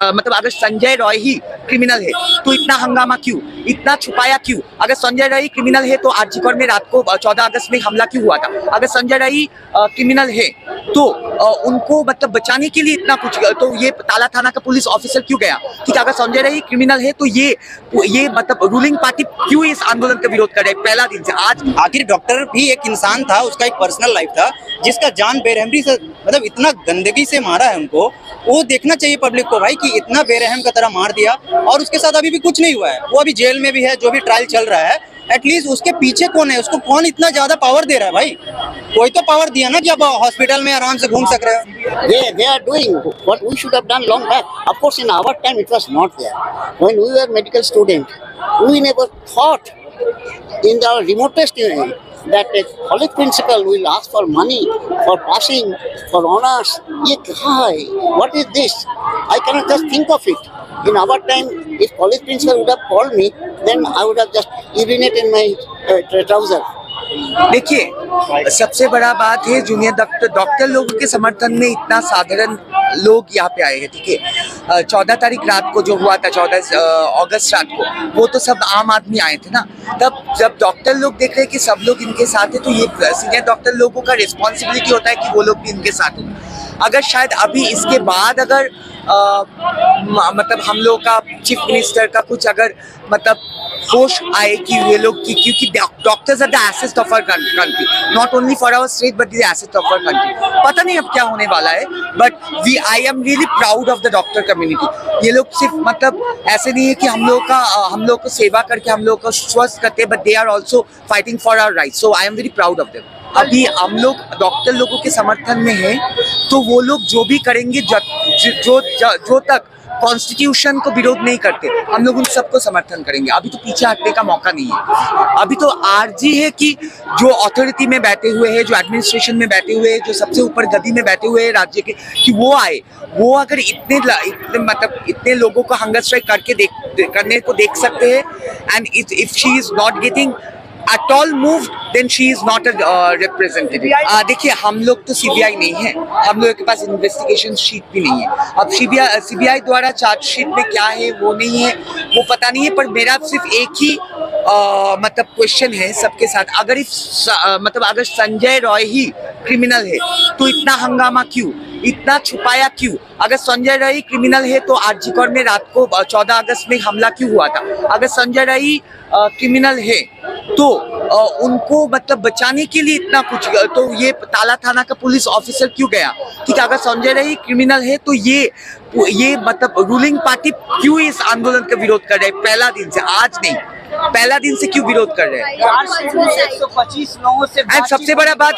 मतलब अगर संजय रॉय ही क्रिमिनल है तो इतना हंगामा क्यों, इतना छुपाया क्यों? अगर संजय रॉय क्रिमिनल है तो आरजीकर में रात को 14 अगस्त में हमला क्यों हुआ था? अगर संजय रॉय क्रिमिनल है तो उनको मतलब बचाने के लिए इतना कुछ, तो ये ताला थाना का पुलिस ऑफिसर क्यों गया? ठीक है, अगर संजय रॉय क्रिमिनल है तो ये मतलब रूलिंग पार्टी क्यों इस आंदोलन का विरोध कर रहे हैं पहला दिन से? आज आखिर डॉक्टर भी एक इंसान था, उसका एक पर्सनल लाइफ था, जिसका जान बेरहमी से मतलब इतना गंदगी से मारा है उनको। वो देखना चाहिए पब्लिक को भाई कि इतना बेरहम का तरह मार दिया और उसके साथ अभी भी कुछ नहीं हुआ है। वो अभी जेल में भी है, जो भी ट्रायल चल रहा है। एटलीस्ट उसके पीछे कौन है, उसको कौन इतना ज्यादा पावर दे रहा है? भाई कोई तो पावर दिया ना, जब हॉस्पिटल में आराम से घूम सक रहे हो। They are doing what we should have done long back. Of course, in our time it was not there. When we were medical student, we never thought in the remotest that a college principal will ask for money for passing, for honors. ये कहाँ है? What is this? I cannot just think of it. In our time, if college principal would have called me, then I would have just urinated in my trouser. देखिए, सबसे बड़ा बात है junior doctor लोगों के समर्थन में इतना साधारण लोग यहाँ पे आए हैं। ठीक है, 14 तारीख रात को जो हुआ था, 14 अगस्त रात को, वो तो सब आम आदमी आए थे ना। तब जब डॉक्टर लोग देख रहे हैं कि सब लोग इनके साथ है, तो ये सीनियर डॉक्टर लोगों का रिस्पॉन्सिबिलिटी होता है कि वो लोग भी इनके साथ हो। अगर शायद अभी इसके बाद अगर मतलब हम लोग का चीफ मिनिस्टर का कुछ अगर मतलब होश आए कि ये लोग की, क्योंकि doctors are the asset of our country, not only for our state but the asset of our country. पता नहीं अब क्या होने वाला है, but I am really proud of the doctor community. ये लोग सिर्फ मतलब ऐसे नहीं है कि हम लोग को सेवा करके हम लोग को स्वस्थ करते, but they are also fighting for our rights. So I am very proud of them. अभी हम लोग डॉक्टर लोगों के समर्थन में हैं, तो वो लोग जो भी करेंगे, जो तक कॉन्स्टिट्यूशन को विरोध नहीं करते, हम लोग उन सबको समर्थन करेंगे। अभी तो पीछे हटने का मौका नहीं है। अभी तो आरजी है कि जो अथॉरिटी में बैठे हुए हैं, जो एडमिनिस्ट्रेशन में बैठे हुए हैं, जो सबसे ऊपर गद्दी में बैठे हुए हैं राज्य के, कि वो आए। वो अगर इतने लोगों को हंगर स्ट्राइक करने को देख सकते हैं, and if she is not getting at all moved, then she is not a representative. देखिए, हम लोग तो सीबीआई नहीं है, हम लोगों के पास इन्वेस्टिगेशन शीट भी नहीं है। अब सीबीआई द्वारा चार्जशीट में क्या है वो नहीं है, वो पता नहीं है। पर मेरा सिर्फ एक ही मतलब क्वेश्चन है सबके साथ, अगर संजय रॉय ही क्रिमिनल है तो इतना हंगामा क्यों, इतना छुपाया क्यों? अगर संजय रॉय क्रिमिनल है तो आरजीकर में रात को 14 अगस्त में हमला क्यों हुआ था? अगर संजय रॉय क्रिमिनल है तो उनको मतलब बचाने के लिए इतना कुछ, तो ये ताला थाना का पुलिस ऑफिसर क्यों गया? ठीक है, अगर संजय रॉय क्रिमिनल है तो ये मतलब रूलिंग पार्टी क्यों इस आंदोलन का विरोध कर रहे हैं पहला दिन से? आज नहीं, पहला दिन से क्यों विरोध कर रहे हैं? 125 लोगों से। एंड सबसे बड़ा बात,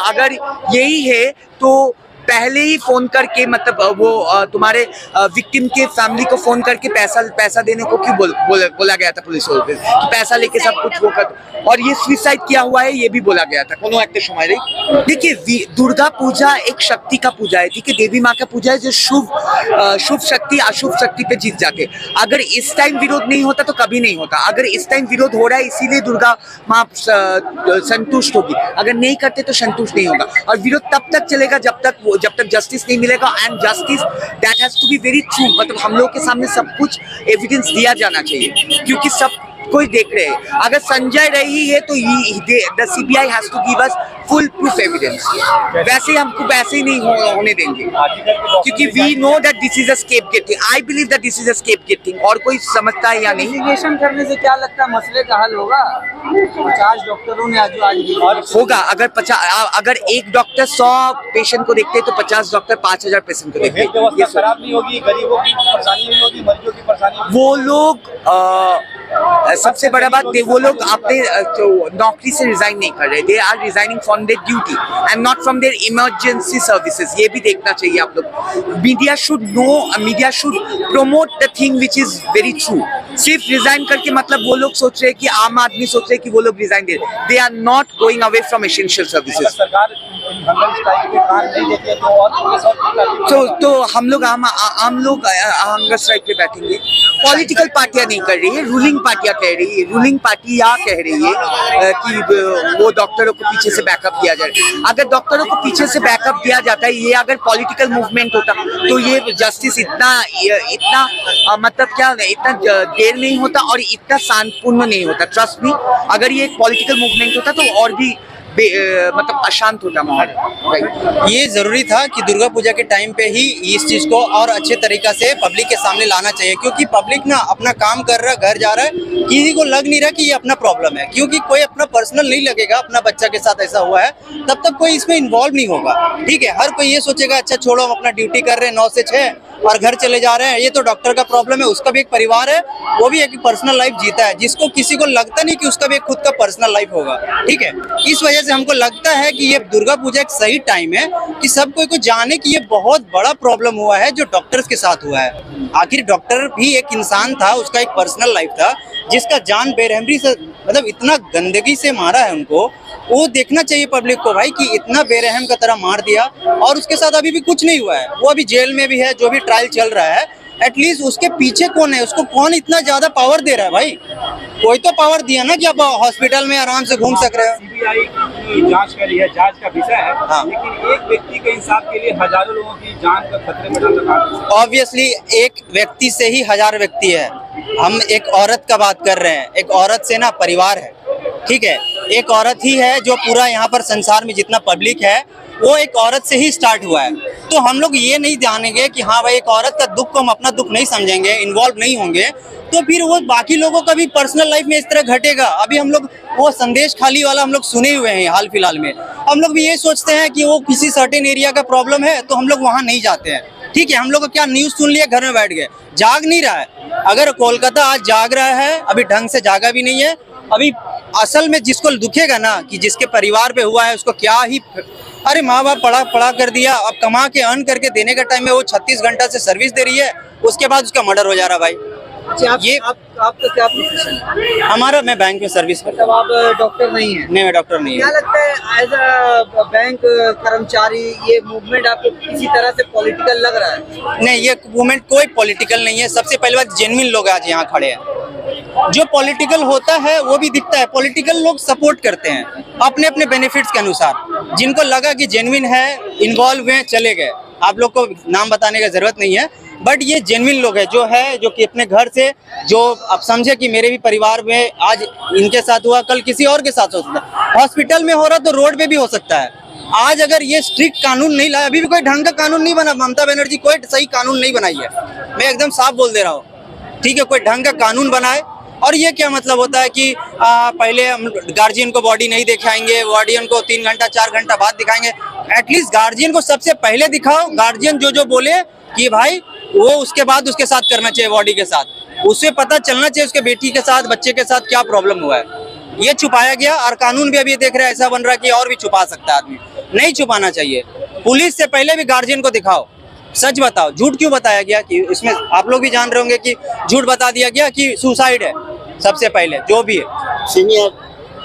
अगर यही है तो पहले ही फोन करके मतलब वो तुम्हारे विक्टिम के फैमिली को फोन करके पैसा देने को क्यों बोला गया था पुलिस को? पैसा लेके सब कुछ वो कर, और ये सुसाइड किया हुआ है ये भी बोला गया था। कोनो एक समय रही। देखिए, दुर्गा पूजा एक शक्ति का पूजा है, ठीक है, देवी माँ का पूजा है, जो शुभ शक्ति अशुभ शक्ति पे जीत जाते। अगर इस टाइम विरोध नहीं होता तो कभी नहीं होता। अगर इस टाइम विरोध हो रहा है इसीलिए दुर्गा माँ संतुष्ट होगी, अगर नहीं करते तो संतुष्ट नहीं होगा। और विरोध तब तक चलेगा जब तक जस्टिस नहीं मिलेगा, and justice that has to be very true. मतलब हम लोग के सामने सब कुछ एविडेंस दिया जाना चाहिए, क्योंकि सब कोई देख रहे हैं। अगर संजय रही है तो the CBI has to give us full proof evidence. वैसे हमको वैसे ही नहीं होने देंगे, क्योंकि we know that this is a scapegoating. I believe that this is a scapegoating. और कोई समझता है या नहीं? इन्वेस्टिगेशन करने से क्या लगता है मसले का हल होगा? 50 डॉक्टरों ने आज होगा। अगर एक डॉक्टर 100 पेशेंट को देखते हैं तो 50 डॉक्टर 5000 पेशेंट को देखते हैं। ये खराब नहीं होगी, गरीबों की परेशानी नहीं होगी, मरीजों की परेशानी। वो लोग सबसे बड़ा बात, वो लोग अपने नौकरी से रिजाइन नहीं कर रहे। They are resigning from their duty and not from their emergency services. ये भी देखना चाहिए आप लोग। Media should promote the thing which is very true. सिर्फ रिजाइन करके मतलब वो लोग सोच रहे हैं कि आम आदमी सोच रहे हैं कि वो लोग रिजाइन दे, they are not going away from essential services. सरकार हंगर स्ट्राइक के काम नहीं देती है तो और पुलिस और तो हम लोग आम लोग हंगर स्ट्राइक पे बैठेंगे। पॉलिटिकल पार्टियां नहीं कर रही है, रूलिंग पार्टियां कह रही है, रूलिंग पार्टी या कह रही है कि वो डॉक्टरों को पीछे से बैकअप दिया जाए। अगर डॉक्टरों को पीछे से बैकअप दिया जाता है, ये अगर पॉलिटिकल मूवमेंट होता तो ये जस्टिस इतना मतलब क्या इतना देर नहीं होता और इतना शांतिपूर्ण नहीं होता। ट्रस्ट मी, अगर ये एक पॉलिटिकल मूवमेंट होता तो और भी मतलब अशांत होता माहौल। ये जरूरी था कि दुर्गा पूजा के टाइम पे ही इस चीज को और अच्छे तरीका से पब्लिक के सामने लाना चाहिए, क्योंकि पब्लिक ना अपना काम कर रहा है, घर जा रहा है, किसी को लग नहीं रहा कि ये अपना प्रॉब्लम है, क्योंकि कोई अपना पर्सनल नहीं लगेगा। अपना बच्चा के साथ ऐसा हुआ है तब तक कोई इसमें इन्वॉल्व नहीं होगा। ठीक है, हर कोई ये सोचेगा अच्छा छोड़ो हम अपना ड्यूटी कर रहे हैं 9 से 6 और घर चले जा रहे हैं, ये तो डॉक्टर का प्रॉब्लम है, उसका भी एक परिवार है, वो भी एक पर्सनल लाइफ जीता है, जिसको किसी को लगता नहीं कि उसका भी एक खुद का पर्सनल लाइफ होगा। ठीक है, इस वजह से हमको लगता है कि ये दुर्गा पूजा एक सही टाइम है कि सब कोई को जाने कि ये बहुत बड़ा प्रॉब्लम हुआ है जो डॉक्टर्स के साथ हुआ है। आखिर डॉक्टर भी एक इंसान था, उसका एक पर्सनल लाइफ था, जिसका जान बेरहमी से मतलब इतना गंदगी से मारा है उनको। वो देखना चाहिए पब्लिक को भाई कि इतना बेरहम का तरह मार दिया और उसके साथ अभी भी कुछ नहीं हुआ है, वो अभी जेल में भी है, जो भी ट्रायल चल रहा है। एटलीस्ट उसके पीछे कौन है, उसको कौन इतना ज्यादा पावर दे रहा है भाई? कोई तो पावर दिया ना कि आप हॉस्पिटल में आराम से घूम सक रहे हो। सीबीआई की जांच कर रही है, जांच का विषय है, हाँ। लेकिन एक व्यक्ति के इंसाफ के लिए हजारों लोगों की जान को खतरे में डालना ऑब्वियसली एक व्यक्ति से ही 1000 व्यक्ति है। हम एक औरत का बात कर रहे हैं, एक औरत से ना परिवार है। ठीक है, एक औरत ही है जो पूरा यहाँ पर संसार में जितना पब्लिक है वो एक औरत से ही स्टार्ट हुआ है। तो हम लोग ये नहीं जानेंगे कि हाँ भाई एक औरत का दुख को हम अपना दुख नहीं समझेंगे, इन्वॉल्व नहीं होंगे, तो फिर वो बाकी लोगों का भी पर्सनल लाइफ में इस तरह घटेगा। अभी हम लोग वो संदेश खाली वाला हम लोग सुने हुए हैं हाल फिलहाल में। हम लोग भी ये सोचते हैं कि वो किसी सर्टेन एरिया का प्रॉब्लम है तो हम लोग वहाँ नहीं जाते हैं। ठीक है, हम लोग क्या न्यूज़ सुन लिया, घर में बैठ गए, जाग नहीं रहा है। अगर कोलकाता आज जाग रहा है, अभी ढंग से जागा भी नहीं है। अभी असल में जिसको दुखेगा ना कि जिसके परिवार पे हुआ है उसको क्या ही, अरे माँ बाप पढ़ा कर दिया, अब कमा के अर्न करके देने का टाइम में वो 36 घंटा से सर्विस दे रही है, उसके बाद उसका मर्डर हो जा रहा भाई। ये आपका क्या प्रोफेशन है? हमारा, मैं बैंक में सर्विस करता मतलब आप डॉक्टर नहीं है? नहीं, मैं डॉक्टर नहीं क्या हूँ। लगता है एज अ बैंक कर्मचारी ये मूवमेंट आपको किसी तरह से पॉलिटिकल लग रहा है? नहीं, ये मूवमेंट कोई पॉलिटिकल नहीं है। सबसे पहली बात, जेन्युइन लोग आज यहाँ खड़े हैं। जो पॉलिटिकल होता है वो भी दिखता है, पॉलिटिकल लोग सपोर्ट करते हैं अपने अपने बेनिफिट्स के अनुसार। जिनको लगा कि जेन्युइन है, इन्वॉल्व हुए, चले गए। आप लोग को नाम बताने का जरूरत नहीं है, बट ये जेन्युइन लोग है जो कि अपने घर से, जो अब समझे कि मेरे भी परिवार में आज इनके साथ हुआ, कल किसी और के साथ हो सकता है, हॉस्पिटल में हो रहा तो रोड पे भी हो सकता है। आज अगर ये स्ट्रिक्ट कानून नहीं लाया, अभी भी कोई ढंग का कानून नहीं बना, ममता बनर्जी कोई सही कानून नहीं बनाई है, मैं एकदम साफ बोल दे रहा हूँ। ठीक है, कोई ढंग का कानून बनाए। और ये क्या मतलब होता है कि पहले हम गार्जियन को बॉडी नहीं दिखाएंगे, गार्जियन को 3 घंटा 4 घंटा बाद दिखाएंगे। एटलीस्ट गार्जियन को सबसे पहले दिखाओ, गार्जियन जो बोले कि भाई वो उसके बाद उसके साथ करना चाहिए, बॉडी के साथ, उससे पता चलना चाहिए उसके बेटी के साथ, बच्चे के साथ क्या प्रॉब्लम हुआ है। ये छुपाया गया और कानून भी अभी देख रहे हैं ऐसा बन रहा है कि और भी छुपा सकता है आदमी। नहीं छुपाना चाहिए, पुलिस से पहले भी गार्जियन को दिखाओ, सच बताओ। झूठ क्यों बताया गया कि इसमें आप लोग भी जान रहे होंगे कि झूठ बता दिया गया कि सुसाइड है। सबसे पहले जो भी है, Senior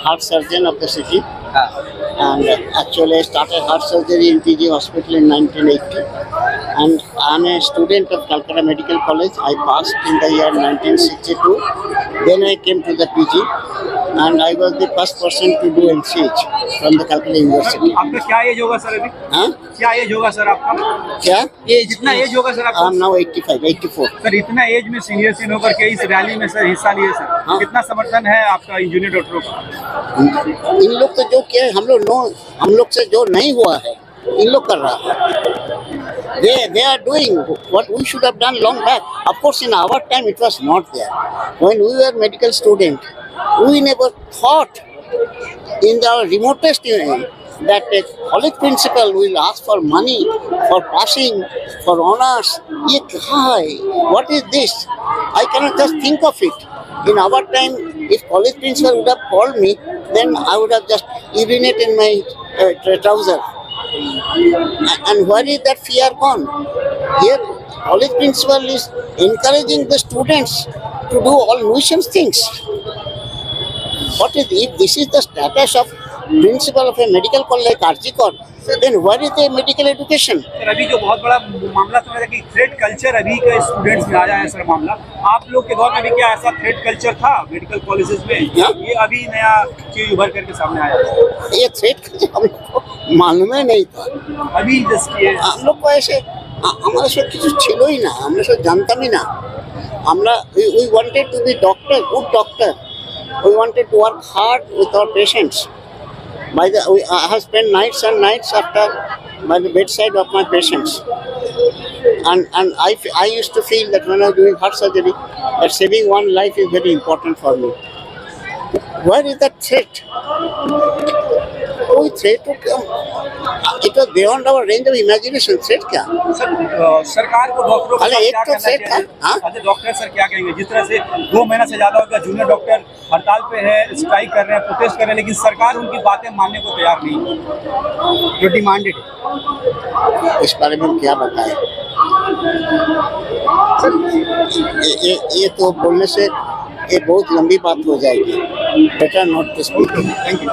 heart surgeon of the city, and actually I started heart surgery in PG Hospital in 1980, and I'm a student of Calcutta Medical College. I passed in the year 1962. Then I came to the PG, and I was the first person to do NCH from the Calcutta University. आपका क्या as होगा sir अभी? हाँ? क्या as होगा sir आपका? क्या? जितना एज होगा सर आपका? I'm now 85, 84. सर इतना एज में सीनियर सीन होकर के इस रैली में सर हिस्सा लिए सर, हाँ। कितना समर्थन है आपका इंजीनियर डॉक्टरों का? इन लोग तो जो किया है, हम लोग से जो नहीं हुआ है, इन लोग कर रहा है। They are doing what we should have done long back. Of course, in our time it was not there. When we were medical student, we never thought in the remotest that a college principal will ask for money for passing, for honors. Ye kya hai? What is this? I cannot just think of it. In our time, if college principal would have called me, then I would have just urinated in my trouser. And where is that fear gone? Here, college principal is encouraging the students to do all nuisance things. What is if this is the status of principal of a medical college like Arjikor, then where is the medical education? Sir अभी जो बहुत बड़ा मामला समझ कि thread culture अभी का students में आया है सर मामला, आप लोग के दौर में भी क्या ऐसा थ्रेड कल्चर था मेडिकल कॉलेजेस में? हाँ। ये अभी नया चीज उभर करके सामने आया है। ये थ्रेट हमको मालूम ही नहीं था। अभी जस्ट ये हम लोग को ऐसे हमारे साथ কিছু ছিলই না, আমরা সব জানতামই না। আমরা we wanted to be doctor, good doctor. We wanted to work hard with our patients. I have spent nights and nights by the bedside of my patients, and I used to feel that when I was doing heart surgery, that saving one life is very important for me. Where is that threat? कोई threat it was beyond our range of imagination. Threat क्या? Sir सरकार को डॉक्टरों को अरे एक क्या तो करना threat था, चाहिए? हाँ? अच्छा डॉक्टर सर क्या कहेंगे? जिस तरह से 2 महीना से ज्यादा हो गया जूनियर डॉक्टर हड़ताल पे है, स्ट्राइक कर रहे हैं, प्रोटेस्ट कर रहे हैं, लेकिन सरकार उनकी बातें मानने को तैयार नहीं है जो डिमांडेड है। इस बारे में हम क्या बताएं? ये तो बोलने से ये बहुत लंबी बात हो जाएगी। Better not to speak. Thank you.